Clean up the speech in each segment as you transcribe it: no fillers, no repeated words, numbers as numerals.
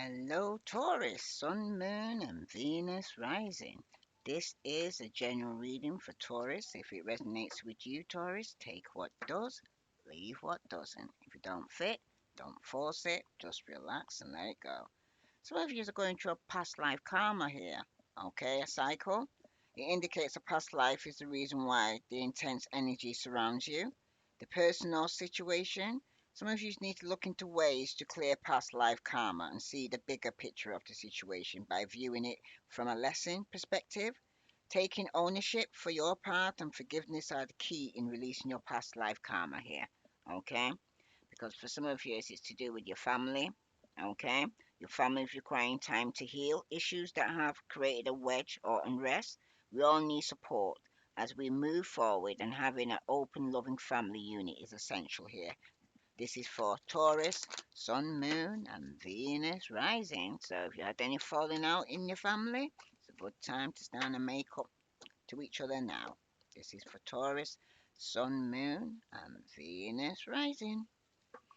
Hello, Taurus, Sun, Moon, and Venus rising. This is a general reading for Taurus. If it resonates with you, Taurus, take what does, leave what doesn't. If it don't fit, don't force it. Just relax and let it go. Some of you are going through a past life karma here. Okay, a cycle. It indicates a past life is the reason why the intense energy surrounds you. The person or situation. Some of you need to look into ways to clear past life karma and see the bigger picture of the situation by viewing it from a lesson perspective. Taking ownership for your part and forgiveness are the key in releasing your past life karma here. Okay? Because for some of you, it's to do with your family. Okay? Your family is requiring time to heal issues that have created a wedge or unrest. We all need support as we move forward, and having an open, loving family unit is essential here. This is for Taurus, Sun, Moon, and Venus rising. So if you had any falling out in your family, it's a good time to stand and make up to each other now. This is for Taurus, Sun, Moon, and Venus rising.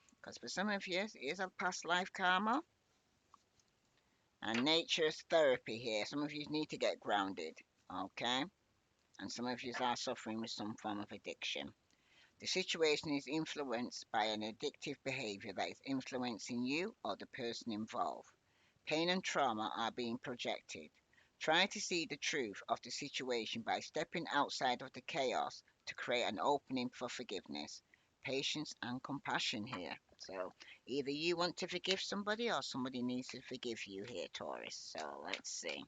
Because for some of you, it is a past life karma and nature's therapy here. Some of you need to get grounded, okay? And some of you are suffering with some form of addiction. The situation is influenced by an addictive behavior that is influencing you or the person involved. Pain and trauma are being projected. Try to see the truth of the situation by stepping outside of the chaos to create an opening for forgiveness, patience, and compassion here. So, either you want to forgive somebody or somebody needs to forgive you here, Taurus. So, let's see.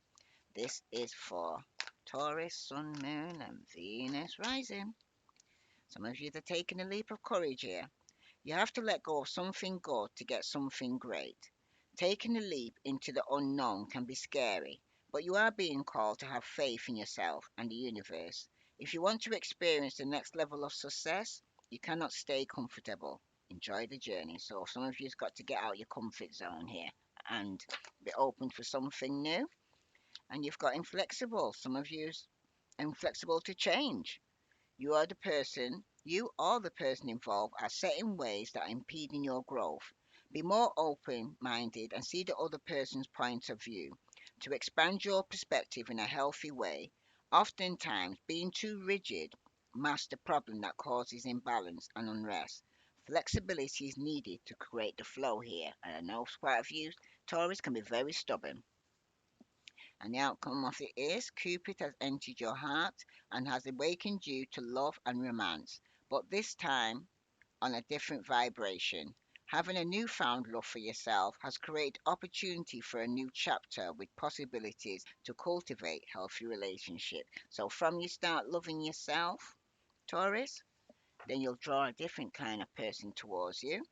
This is for Taurus, Sun, Moon, and Venus rising. Some of you are taking a leap of courage here. You have to let go of something good to get something great. Taking a leap into the unknown can be scary, but you are being called to have faith in yourself and the universe. If you want to experience the next level of success, you cannot stay comfortable. Enjoy the journey. So some of you've got to get out your comfort zone here and be open for something new. And you've got inflexible. Some of you's inflexible to change. You or the person involved are set in ways that are impeding your growth. Be more open minded and see the other person's point of view. To expand your perspective in a healthy way, oftentimes being too rigid masks the problem that causes imbalance and unrest. Flexibility is needed to create the flow here, and I know quite a few Taurus can be very stubborn. And the outcome of it is Cupid has entered your heart and has awakened you to love and romance, but this time on a different vibration. Having a newfound love for yourself has created opportunity for a new chapter with possibilities to cultivate healthy relationship. So from you start loving yourself, Taurus, then you'll draw a different kind of person towards you.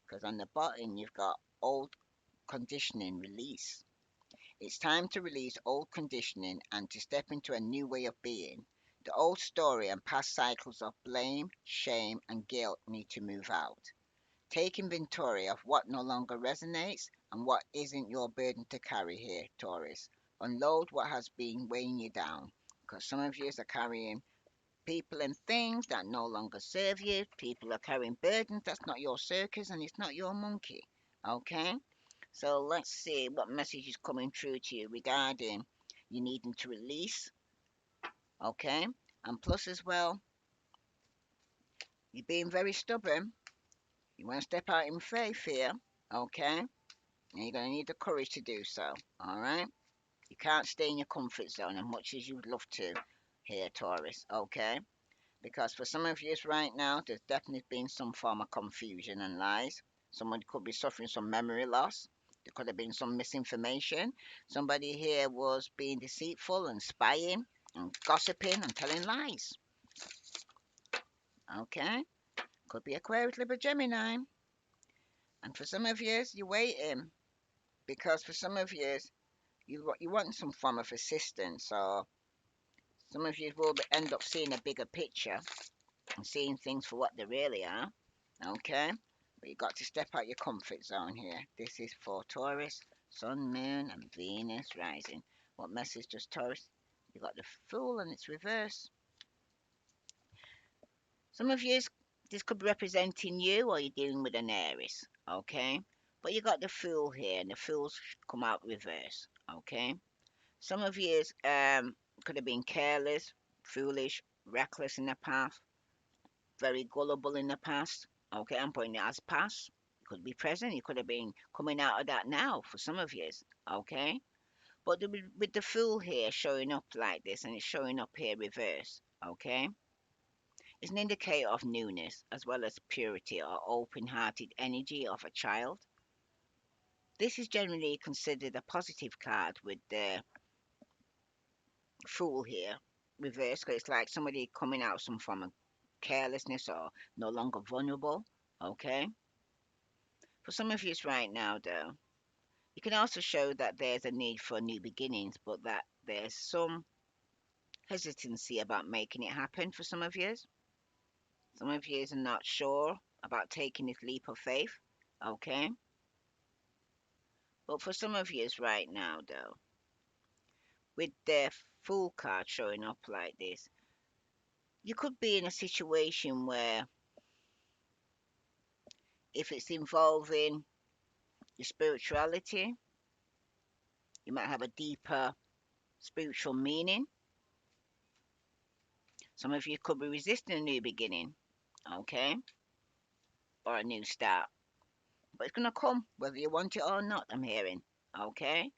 Because on the bottom you've got old conditioning release. It's time to release old conditioning and to step into a new way of being. The old story and past cycles of blame, shame, and guilt need to move out. Take inventory of what no longer resonates and what isn't your burden to carry here, Taurus. Unload what has been weighing you down. Because some of you are carrying people and things that no longer serve you. People are carrying burdens that's not your circus and it's not your monkey. Okay? So let's see what message is coming through to you regarding you needing to release, okay? And plus as well, you're being very stubborn. You want to step out in faith here, okay? And you're going to need the courage to do so, all right? You can't stay in your comfort zone as much as you'd love to here, Taurus, okay? Because for some of you right now, there's definitely been some form of confusion and lies. Someone could be suffering some memory loss. There could have been some misinformation. Somebody here was being deceitful and spying and gossiping and telling lies. Okay? Could be Aquarius, Libra, Gemini. And for some of you, you're waiting. Because for some of you want some form of assistance. Or some of you will end up seeing a bigger picture and seeing things for what they really are. Okay? But you've got to step out your comfort zone here. This is for Taurus, Sun, Moon, and Venus rising. What message does Taurus? You've got the Fool and it's reverse. Some of you, this could be representing you or you're dealing with an Aries. Okay? But you got the Fool here, and the Fool's come out reverse. Okay. Some of you could have been careless, foolish, reckless in the past, very gullible in the past. Okay, I'm putting it as past. It could be present. You could have been coming out of that now for some of you. Okay, but with the Fool here showing up like this, and it's showing up here reverse. Okay, it's an indicator of newness as well as purity or open-hearted energy of a child. This is generally considered a positive card with the Fool here reverse, because it's like somebody coming out some form of carelessness or no longer vulnerable. Okay, for some of you right now though, it can also show that there's a need for new beginnings, but that there's some hesitancy about making it happen for some of you. Some of you are not sure about taking this leap of faith. Okay, but for some of you right now though, with the Fool card showing up like this, you could be in a situation where if it's involving your spirituality, you might have a deeper spiritual meaning. Some of you could be resisting a new beginning, okay, or a new start. But it's going to come whether you want it or not, I'm hearing, okay?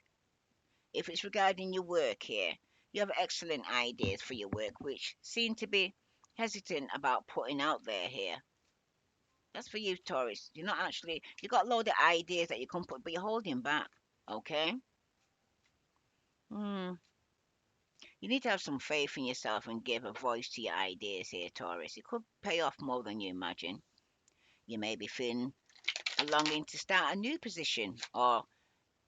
If it's regarding your work here, you have excellent ideas for your work, which seem to be hesitant about putting out there here. That's for you, Taurus. You're not actually, you got a load of ideas that you can put, but you're holding back, okay? Hmm. You need to have some faith in yourself and give a voice to your ideas here, Taurus. It could pay off more than you imagine. You may be feeling a longing to start a new position, or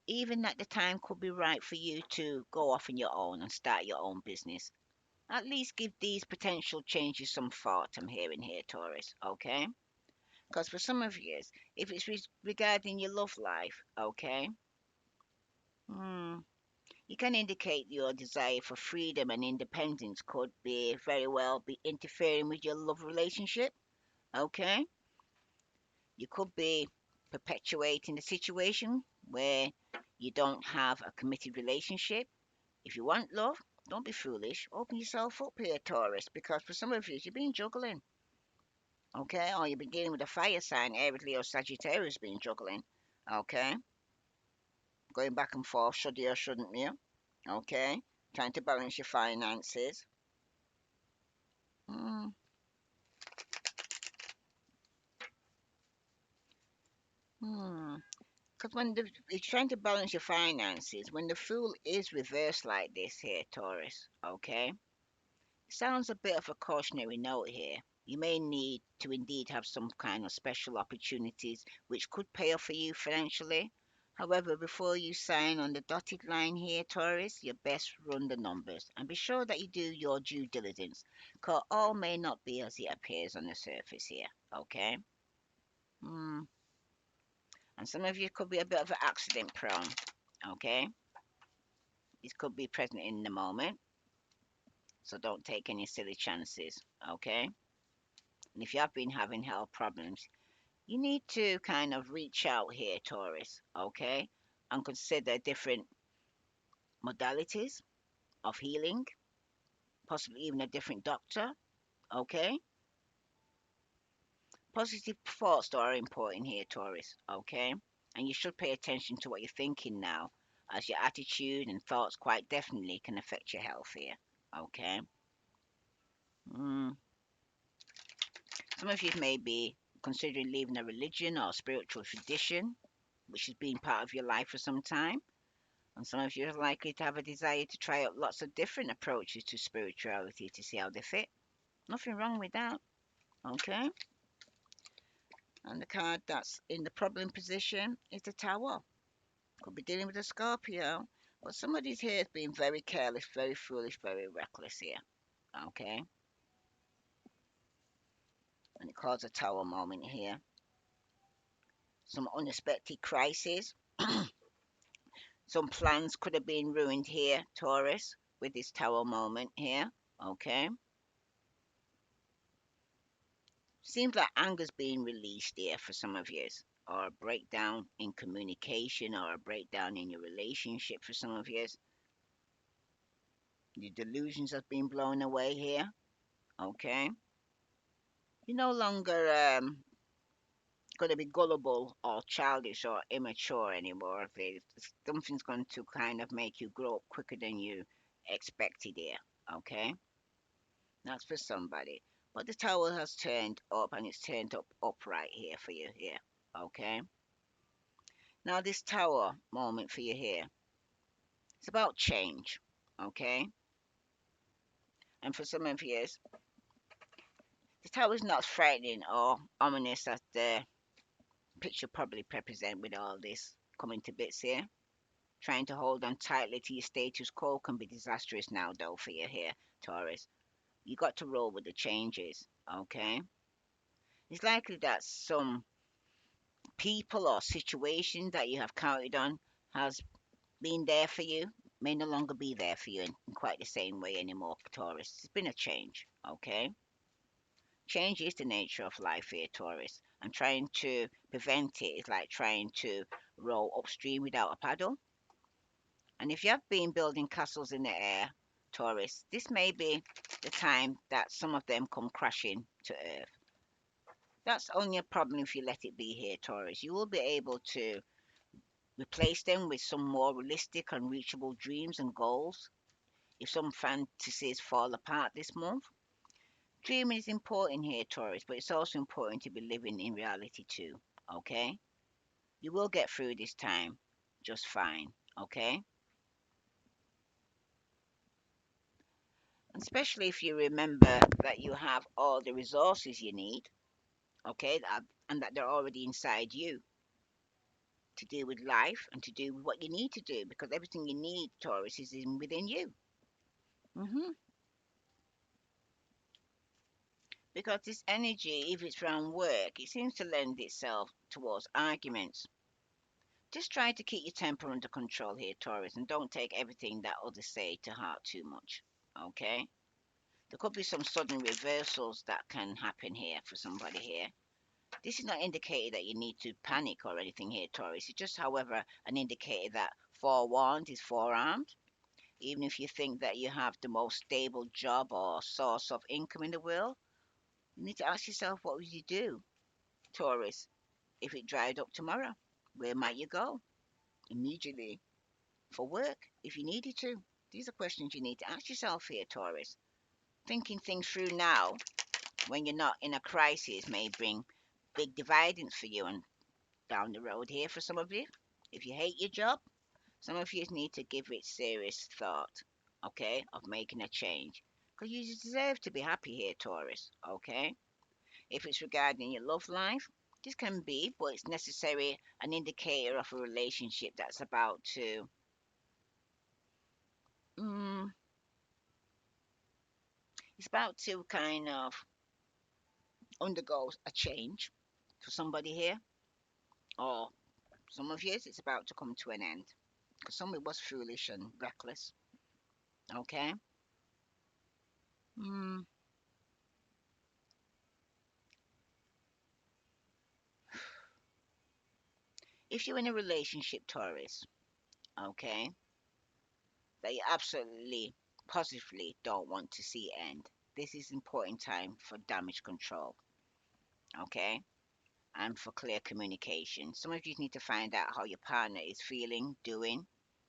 even that the time could be right for you to go off on your own and start your own business. At least give these potential changes some thought, I'm hearing here, Taurus, okay? Because for some of you, if it's regarding your love life, okay, hmm, you can indicate your desire for freedom and independence could be very well be interfering with your love relationship, okay? You could be perpetuating the situation where you don't have a committed relationship. If you want love, don't be foolish. Open yourself up here, Taurus, because for some of you, you've been juggling, okay? Or you've been dealing with a fire sign, Aries, Leo, Sagittarius, been juggling, okay? Going back and forth, should you or shouldn't you, okay? Trying to balance your finances. Hmm. Hmm. Because when you're trying to balance your finances, when the Fool is reversed like this here, Taurus, okay? Sounds a bit of a cautionary note here. You may need to indeed have some kind of special opportunities which could pay off for you financially. However, before you sign on the dotted line here, Taurus, you best run the numbers and be sure that you do your due diligence, because all may not be as it appears on the surface here. Okay? Hmm. And some of you could be a bit of an accident prone. Okay? This could be present in the moment, so don't take any silly chances. Okay? And if you have been having health problems, you need to kind of reach out here, Taurus, okay, and consider different modalities of healing, possibly even a different doctor, okay? Positive thoughts are important here, Taurus, okay? And you should pay attention to what you're thinking now, as your attitude and thoughts quite definitely can affect your health here, okay? Mm. Some of you may be considering leaving a religion or spiritual tradition, which has been part of your life for some time. And some of you are likely to have a desire to try out lots of different approaches to spirituality to see how they fit. Nothing wrong with that, okay? And the card that's in the problem position is the Tower. Could be dealing with a Scorpio, but somebody's here has been very careless, very foolish, very reckless here, okay? And it caused a Tower moment here. Some unexpected crisis. Some plans could have been ruined here, Taurus, with this Tower moment here, okay? Seems like anger's being released here for some of you. or a breakdown in communication or a breakdown in your relationship for some of you. The delusions have been blown away here. Okay. You're no longer going to be gullible or childish or immature anymore. Something's going to kind of make you grow up quicker than you expected here. Okay. That's for somebody. But the tower has turned up and it's turned up upright here for you here. Okay. Now this tower moment for you here. It's about change. Okay. And for some of you, the tower is not frightening or ominous as the picture probably represent with all this coming to bits here. Trying to hold on tightly to your status quo can be disastrous now, though, for you here, Taurus. You got to roll with the changes, okay? It's likely that some people or situation that you have counted on has been there for you may no longer be there for you in quite the same way anymore, Taurus. It's been a change, okay? Change is the nature of life here, Taurus, and trying to prevent it is like trying to row upstream without a paddle. And if you have been building castles in the air, Taurus, this may be the time that some of them come crashing to earth. That's only a problem if you let it be here, Taurus. You will be able to replace them with some more realistic and reachable dreams and goals if some fantasies fall apart this month. Dreaming is important here, Taurus, but it's also important to be living in reality too. Okay? You will get through this time just fine. Okay? And especially if you remember that you have all the resources you need. Okay? And that they're already inside you to deal with life and to do what you need to do because everything you need, Taurus, is within you. hmm Because this energy, if it's around work, it seems to lend itself towards arguments. Just try to keep your temper under control here, Taurus, and don't take everything that others say to heart too much. Okay? There could be some sudden reversals that can happen here for somebody here. This is not indicating that you need to panic or anything here, Taurus. It's just, however, an indicator that forewarned is forearmed. Even if you think that you have the most stable job or source of income in the world, you need to ask yourself, what would you do, Taurus, if it dried up tomorrow? Where might you go? Immediately for work, if you needed to. These are questions you need to ask yourself here, Taurus. Thinking things through now, when you're not in a crisis, may bring big dividends for you and down the road here for some of you. If you hate your job, some of you need to give it serious thought, okay, of making a change. Because you deserve to be happy here, Taurus, okay? If it's regarding your love life, this can be, but it's necessary, an indicator of a relationship that's about to mm, it's about to kind of undergo a change for somebody here, or some of you, it's about to come to an end. Because somebody was foolish and reckless, okay? Mm, if you're in a relationship, Taurus, okay, that you absolutely, positively don't want to see end, this is important time for damage control, okay? And for clear communication. Some of you need to find out how your partner is feeling, doing.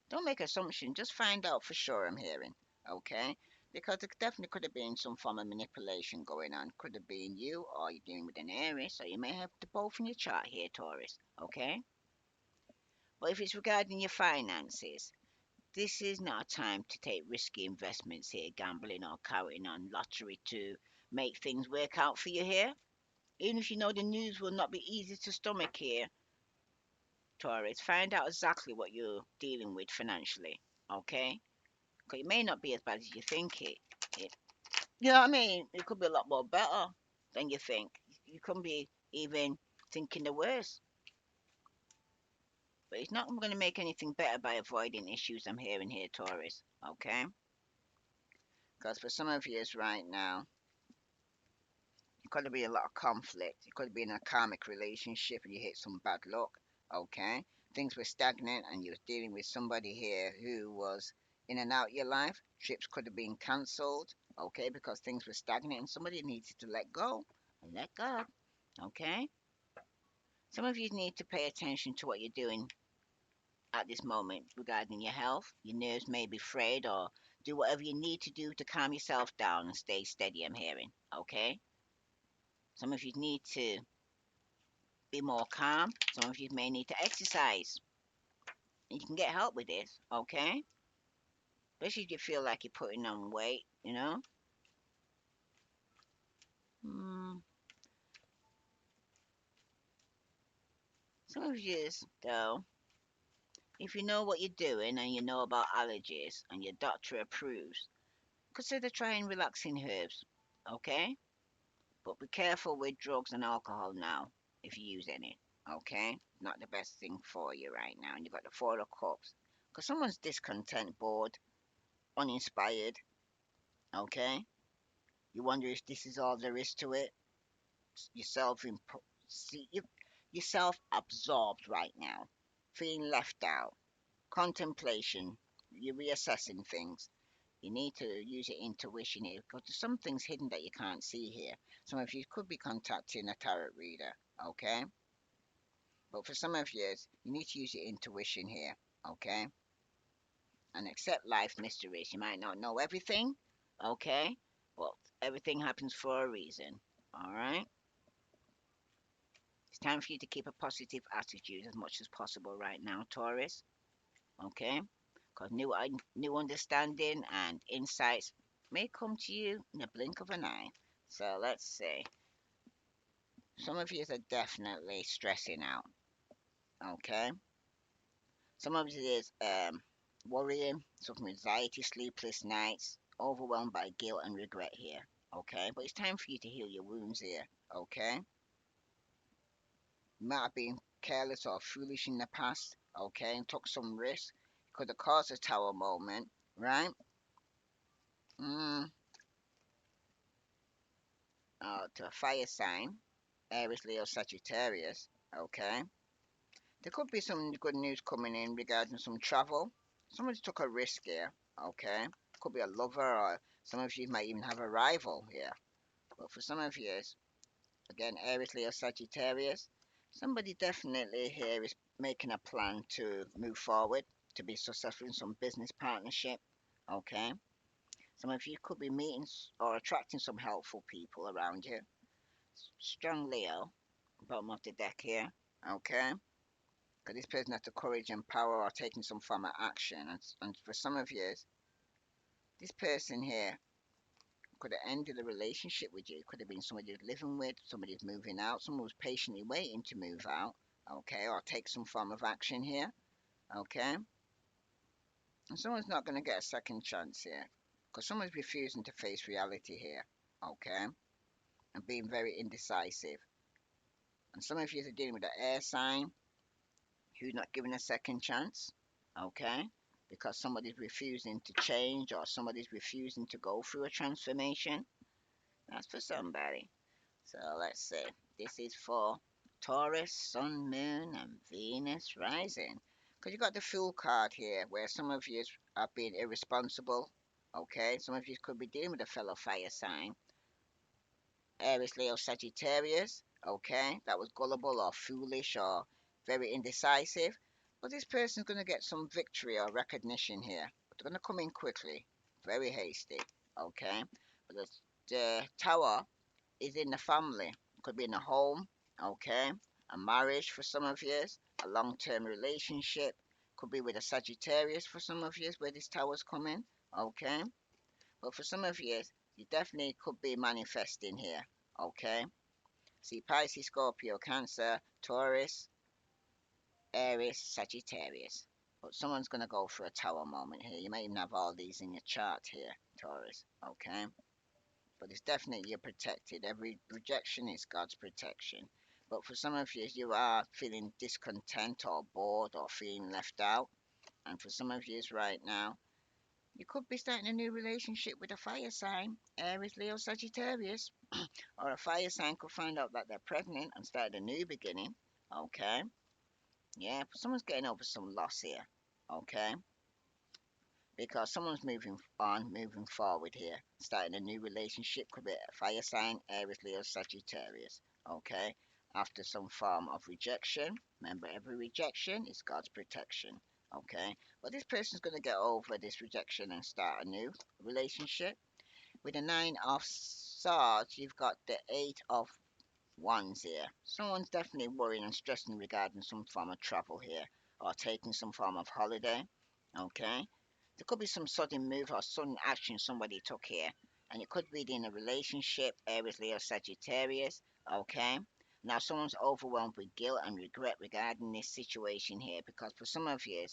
Don't make assumptions, just find out for sure, I'm hearing. Okay? Because it definitely could have been some form of manipulation going on. Could have been you or you're dealing with an Aries, so you may have the both in your chart here, Taurus. Okay? But if it's regarding your finances, this is not a time to take risky investments here, gambling or counting on lottery to make things work out for you here. Even if you know the news will not be easy to stomach here, Taurus, find out exactly what you're dealing with financially. Okay? Because it may not be as bad as you think it. You know what I mean? It could be a lot more better than you think. You could be even thinking the worst. But it's not going to make anything better by avoiding issues I'm hearing here, Taurus. Okay? Because for some of you right now, could be a lot of conflict. It could be in a karmic relationship and you hit some bad luck. Okay, things were stagnant and you was dealing with somebody here who was in and out your life. Trips could have been cancelled. Okay, because things were stagnant and somebody needed to let go and let God. Okay, some of you need to pay attention to what you're doing at this moment regarding your health. Your nerves may be frayed, or do whatever you need to do to calm yourself down and stay steady. I'm hearing. Okay, some of you need to be more calm. Some of you may need to exercise. And you can get help with this, okay? Especially if you feel like you're putting on weight, you know? Mm. Some of you, though, if you know what you're doing and you know about allergies and your doctor approves, consider trying relaxing herbs, okay? But be careful with drugs and alcohol now, if you use any, okay? Not the best thing for you right now. And you've got the Four of Cups. Because someone's discontent, bored, uninspired, okay? You wonder if this is all there is to it. Yourself see you yourself absorbed right now, feeling left out, contemplation. You're reassessing things. You need to use your intuition here because there's some things hidden that you can't see here. Some of you could be contacting a tarot reader, okay? But for some of you, you need to use your intuition here, okay? And accept life mysteries. You might not know everything, okay? But everything happens for a reason, all right? It's time for you to keep a positive attitude as much as possible right now, Taurus. Okay? Because new understanding and insights may come to you in a blink of an eye. So let's see. Some of you are definitely stressing out. Okay? Some of you is worrying, suffering anxiety, sleepless nights, overwhelmed by guilt and regret here. Okay? But it's time for you to heal your wounds here. Okay? You might have been careless or foolish in the past, okay, and took some risks. Could have caused a tower moment, right? Mm, to a fire sign, Aries, Leo, Sagittarius, okay. There could be some good news coming in regarding some travel. Someone's took a risk here, okay. Could be a lover, or some of you might even have a rival here. But for some of you, again, Aries, Leo, Sagittarius, somebody definitely here is making a plan to move forward, to be successful in some business partnership. Okay. Some of you could be meeting or attracting some helpful people around you. Strong Leo, bottom of the deck here. Okay. Because this person has the courage and power or taking some form of action. And for some of you, this person here could have ended a relationship with you. It could have been somebody you're living with, somebody who's moving out, someone who's patiently waiting to move out, okay, or take some form of action here, okay. And someone's not going to get a second chance here because someone's refusing to face reality here, okay, and being very indecisive. And some of you are dealing with an air sign who's not giving a second chance, okay, because somebody's refusing to change or somebody's refusing to go through a transformation. That's for somebody. So let's see. This is for Taurus, Sun, Moon, and Venus rising. Because you got the Fool card here, where some of you are being irresponsible. Okay, some of you could be dealing with a fellow fire sign. Aries, Leo, Sagittarius. Okay, that was gullible or foolish or very indecisive. But this person's going to get some victory or recognition here. But they're going to come in quickly, very hasty. Okay, but the Tower is in the family. Could be in a home, okay, a marriage for some of you, a long-term relationship. Could be with a Sagittarius for some of you, where this tower's coming, okay. But for some of you, you definitely could be manifesting here, okay. See Pisces, Scorpio, Cancer, Taurus, Aries, Sagittarius. But someone's going to go for a tower moment here. You may even have all these in your chart here, Taurus, okay. But it's definitely you're protected. Every rejection is God's protection. But for some of you, you are feeling discontent or bored or feeling left out. And for some of you right now, You could be starting a new relationship with a fire sign, Aries, Leo, Sagittarius, or a fire sign could find out that they're pregnant and start a new beginning. Okay, yeah, but someone's getting over some loss here. Okay, because someone's moving on, moving forward here, starting a new relationship, could be a fire sign, Aries, Leo, Sagittarius. Okay, after some form of rejection. Remember, every rejection is God's protection. Okay, but this person's going to get over this rejection and start a new relationship. With the Nine of Swords, you've got the Eight of Wands here. Someone's definitely worrying and stressing regarding some form of travel here or taking some form of holiday. Okay, there could be some sudden move or sudden action somebody took here, and it could be in a relationship, Aries, Leo, Sagittarius. Okay, now someone's overwhelmed with guilt and regret regarding this situation here because for some of you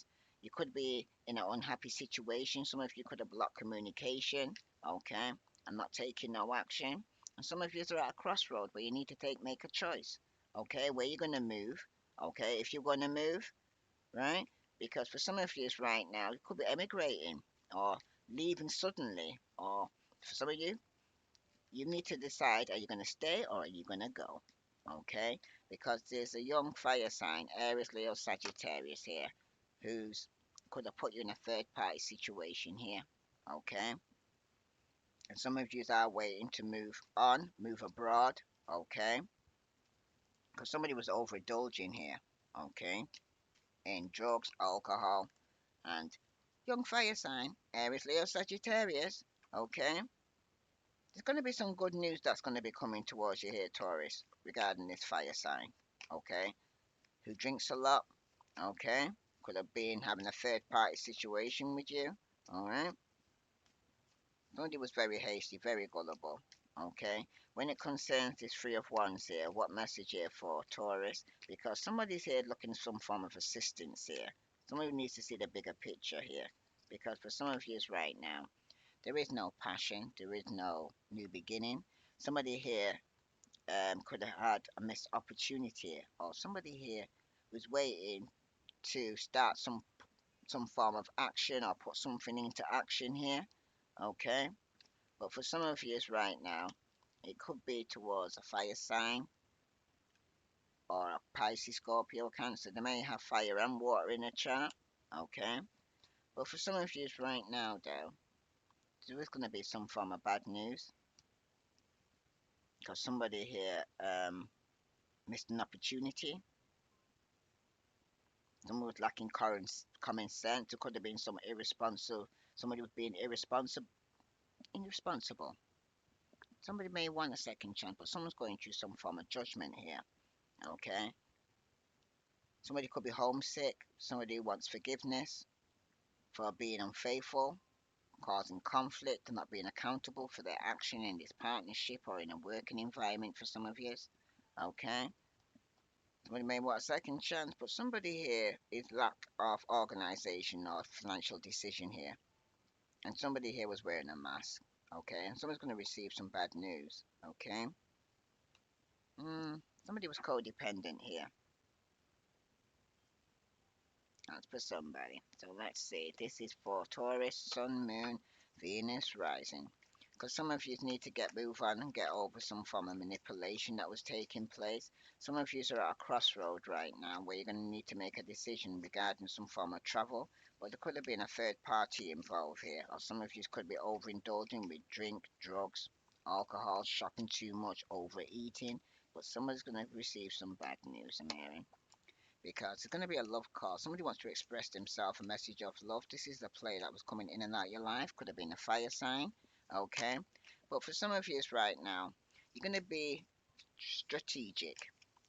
could be in an unhappy situation. Some of you could have blocked communication. Okay, and not taking no action. And some of you are at a crossroad where you need to make a choice. Okay, where you're gonna move. Okay, if you're gonna move, right? Because for some of you right now, you could be emigrating or leaving suddenly, or for some of you, you need to decide, are you going to stay or are you going to go? Okay, because there's a young fire sign, Aries, Leo, Sagittarius here, who's could have put you in a third party situation here. Okay, and some of you are waiting to move on, move abroad. Okay, because somebody was overindulging here. Okay, in drugs, alcohol, and young fire sign, Aries, Leo, Sagittarius. Okay, there's going to be some good news that's going to be coming towards you here, Taurus, regarding this fire sign. Okay, who drinks a lot. Okay, could have been having a third party situation with you. All right, somebody was very hasty, very gullible. Okay, when it concerns this Three of Wands here, what message here for Taurus? Because somebody's here looking for some form of assistance here. Somebody needs to see the bigger picture here. Because for some of you right now, there is no passion, there is no new beginning. Somebody here could have had a missed opportunity, or somebody here was waiting to start some form of action or put something into action here. Okay, but for some of you right now, it could be towards a fire sign or a Pisces, Scorpio, Cancer. They may have fire and water in a chart. Okay, but for some of you right now, though, there is going to be some form of bad news because somebody here missed an opportunity. Someone was lacking common sense. There could have been some irresponsible. Somebody was being irresponsible. Somebody may want a second chance, but someone's going through some form of judgment here. Okay. Somebody could be homesick. Somebody wants forgiveness for being unfaithful, causing conflict, and not being accountable for their action in this partnership or in a working environment for some of you. Okay. Somebody may want a second chance, but somebody here is lack of organization or financial decision here. And somebody here was wearing a mask. Okay. And someone's going to receive some bad news. Okay. Somebody was codependent here. That's for somebody. So let's see. This is for Taurus, Sun, Moon, Venus, Rising. Because some of you need to get move on and get over some form of manipulation that was taking place. Some of you are at a crossroad right now where you're going to need to make a decision regarding some form of travel. But there could have been a third party involved here, or some of you could be overindulging with drink, drugs, alcohol, shopping too much, overeating. But somebody's going to receive some bad news, I'm hearing, because it's going to be a love call. Somebody wants to express themselves, a message of love. This is the play that was coming in and out of your life. Could have been a fire sign, okay? But for some of you right now, you're going to be strategic.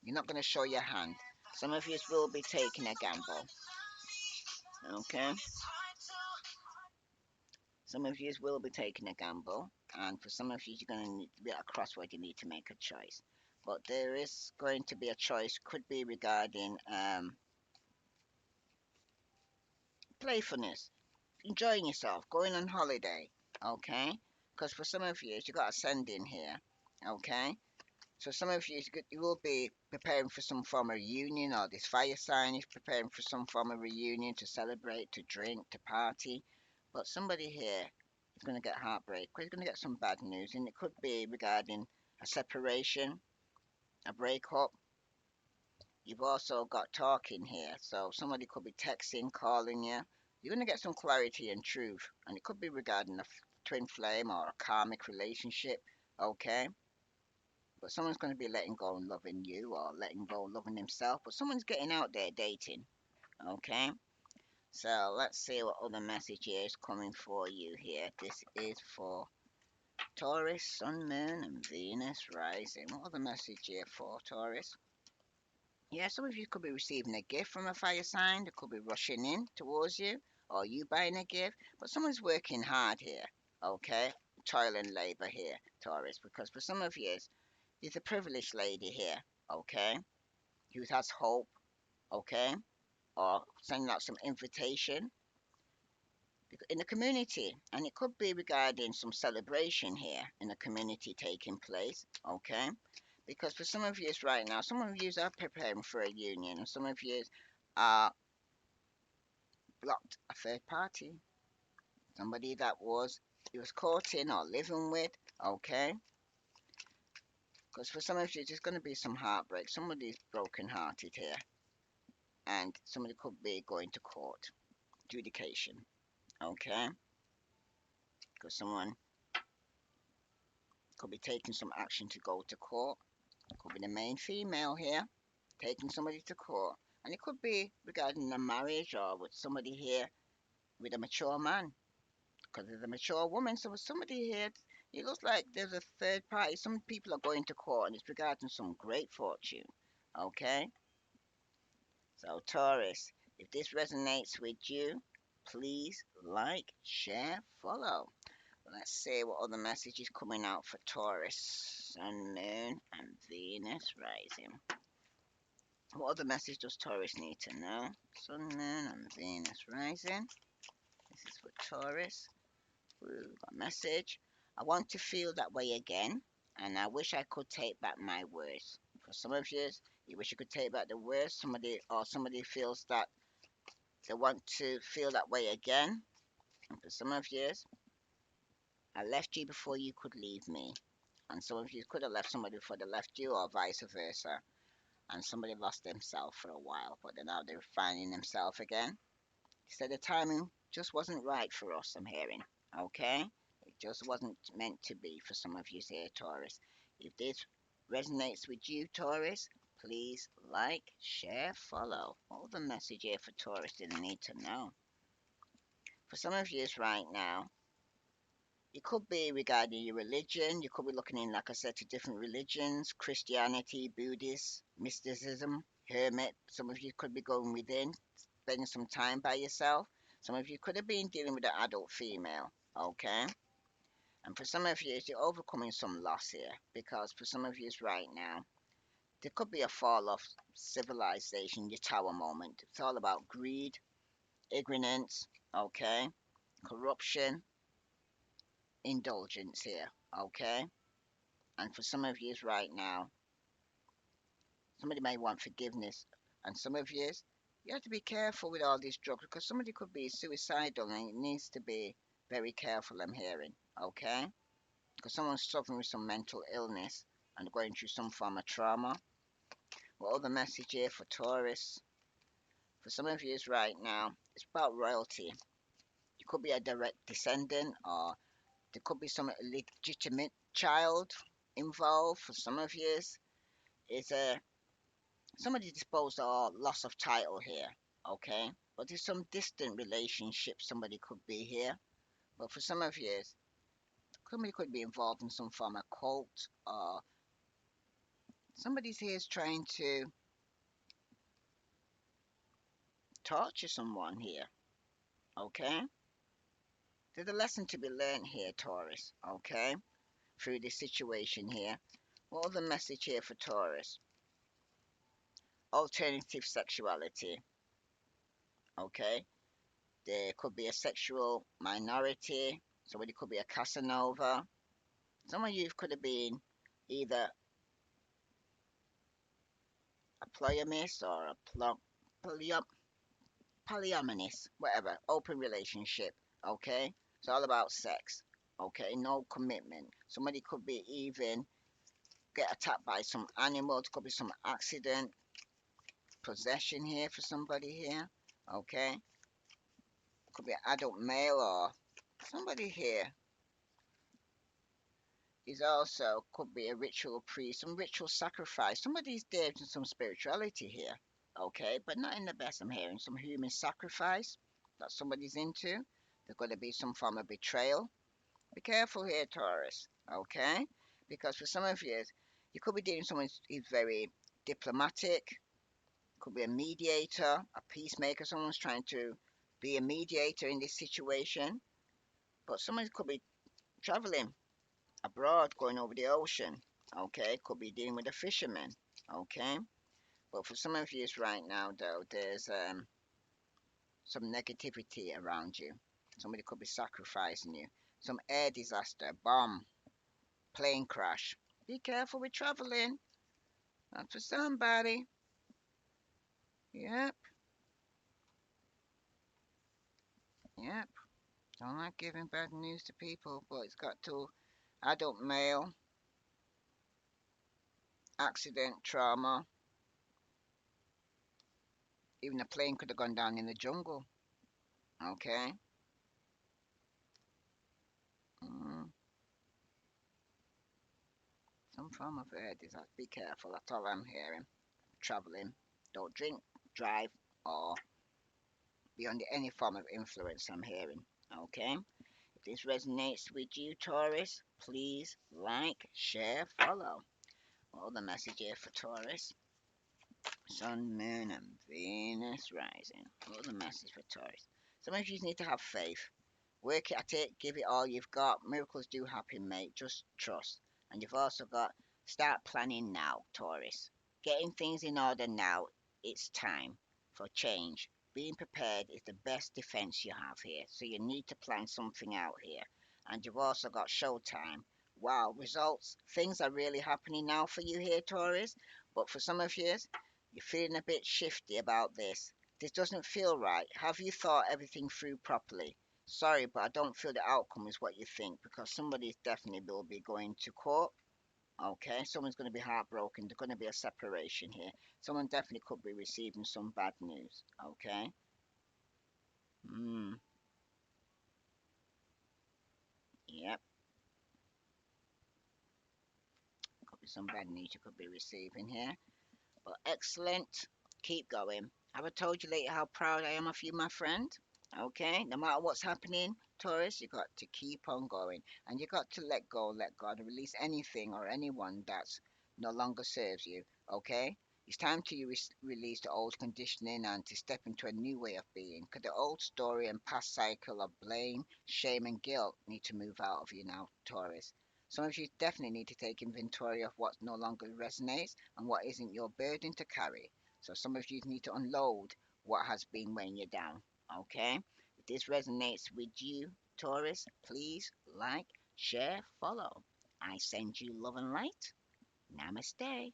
You're not going to show your hand. Some of you will be taking a gamble, okay? Some of you will be taking a gamble, and for some of you, you're going to need to be at a crossroad. You need to make a choice. But there is going to be a choice, could be regarding playfulness, enjoying yourself, going on holiday, okay? Because for some of you, you got a send in here, okay? So some of you will be preparing for some form of reunion, or this fire sign is preparing for some form of reunion to celebrate, to drink, to party, But somebody here is going to get heartbreak. He's going to get some bad news, and it could be regarding a separation, a breakup. You've also got talking here, so somebody could be texting, calling you. You're going to get some clarity and truth, and it could be regarding a twin flame or a karmic relationship, okay? But someone's going to be letting go and loving you, or letting go and loving himself, but someone's getting out there dating, okay? So let's see what other message is coming for you here. This is for Taurus, Sun, Moon, and Venus rising. What other message here for Taurus? Yeah, some of you could be receiving a gift from a fire sign. They could be rushing in towards you, or you buying a gift. But someone's working hard here, okay? Toil and labor here, Taurus, because for some of you, there's a privileged lady here, okay? Who has hope, okay? Or sending out some invitation in the community, and it could be regarding some celebration here in the community taking place, okay? Because for some of you right now, some of you are preparing for a union, and some of you are blocked a third party, somebody that was you was courting or living with, okay? Because for some of you, there's going to be some heartbreak. Somebody's broken hearted here, and somebody could be going to court, adjudication, okay? Because someone could be taking some action to go to court. Could be the main female here, taking somebody to court. And it could be regarding a marriage or with somebody here with a mature man. Because there's a mature woman. So with somebody here, it looks like there's a third party. Some people are going to court and it's regarding some great fortune. Okay? So Taurus, if this resonates with you, please like, share, follow. Let's see what other message is coming out for Taurus, Sun, Moon, and Venus rising. What other message does Taurus need to know? Sun, Moon, and Venus rising. This is for Taurus. Ooh, got a message. I want to feel that way again, and I wish I could take back my words. For some of you wish you could take back the words. Somebody feels that they want to feel that way again. And for some of you, I left you before you could leave me. And some of you could have left somebody before they left you, or vice versa. And somebody lost themselves for a while, but then now they're finding themselves again. So the timing just wasn't right for us, I'm hearing. Okay? It just wasn't meant to be for some of you here, Taurus. If this resonates with you, Taurus, please like, share, follow. What the message here for Taurus didn't need to know? For some of you right now, it could be regarding your religion. You could be looking in, like I said, to different religions, Christianity, Buddhist, mysticism, hermit. Some of you could be going within, spending some time by yourself. Some of you could have been dealing with an adult female, okay? And for some of you, you're overcoming some loss here because for some of you right now, there could be a fall of civilization, your tower moment. It's all about greed, ignorance, okay? Corruption, indulgence here, okay? And for some of you right now, somebody may want forgiveness. And some of you have to be careful with all these drugs because somebody could be suicidal and it needs to be very careful, I'm hearing, okay? Because someone's suffering with some mental illness and going through some form of trauma. What other message here for Taurus? For some of you right now, it's about royalty. You could be a direct descendant or there could be some illegitimate child involved. For some of you, it's a somebody disposed of loss of title here, okay? But there's some distant relationship somebody could be here. But for some of you, somebody could be involved in some form of cult or somebody's here is trying to torture someone here, okay? There's a lesson to be learned here, Taurus, okay? Through this situation here. What other message here for Taurus? Alternative sexuality, okay? There could be a sexual minority. Somebody could be a Casanova. Some of you could have been either a polyamist or a polyamorous, whatever, open relationship. Okay, it's all about sex. Okay, no commitment. Somebody could be even get attacked by some animal. It could be some accident, possession here for somebody here. Okay, could be an adult male or somebody here is also could be a ritual priest, some ritual sacrifice. Somebody's there to some spirituality here. Okay, but not in the best. I'm hearing some human sacrifice that somebody's into. There's going to be some form of betrayal. Be careful here, Taurus. Okay, because for some of you, you could be dealing with someone who's very diplomatic. Could be a mediator, a peacemaker. Someone's trying to be a mediator in this situation. But someone could be traveling abroad, going over the ocean. Okay, could be dealing with a fisherman. Okay, but for some of you right now, though, there's some negativity around you. Somebody could be sacrificing you. Some air disaster, bomb, plane crash. Be careful with traveling. That's for somebody. Yep, yep. Don't like giving bad news to people, but it's got to adult male, accident, trauma. Even a plane could have gone down in the jungle. Okay. Mm, some form of air disaster. Be careful. That's all I'm hearing. Traveling. Don't drink, drive, or be under any form of influence. I'm hearing. Okay. If this resonates with you, Taurus, please like, share, follow. All the message here for Taurus. Sun, Moon, and Venus rising. All the message for Taurus. Some of you need to have faith. Work at it, give it all you've got. Miracles do happen, mate. Just trust. And you've also got start planning now, Taurus. Getting things in order now. It's time for change. Being prepared is the best defense you have here. So you need to plan something out here. And you've also got showtime. Wow, results. Things are really happening now for you here, Taurus. But for some of you, you're feeling a bit shifty about this. This doesn't feel right. Have you thought everything through properly? Sorry, but I don't feel the outcome is what you think because somebody definitely will be going to court. Okay, someone's going to be heartbroken. There's going to be a separation here. Someone definitely could be receiving some bad news. Okay, yep, could be some bad news you could be receiving here. But excellent. Keep going. Have I told you later how proud I am of you, my friend? Okay, no matter what's happening, Taurus, you got to keep on going and you got to let God release anything or anyone that's no longer serves you. Okay, it's time to release the old conditioning and to step into a new way of being. Because the old story and past cycle of blame, shame, and guilt need to move out of you now, Taurus. Some of you definitely need to take inventory of what no longer resonates and what isn't your burden to carry. So some of you need to unload what has been weighing you down. Okay? If this resonates with you, Taurus, please like, share, follow. I send you love and light. Namaste.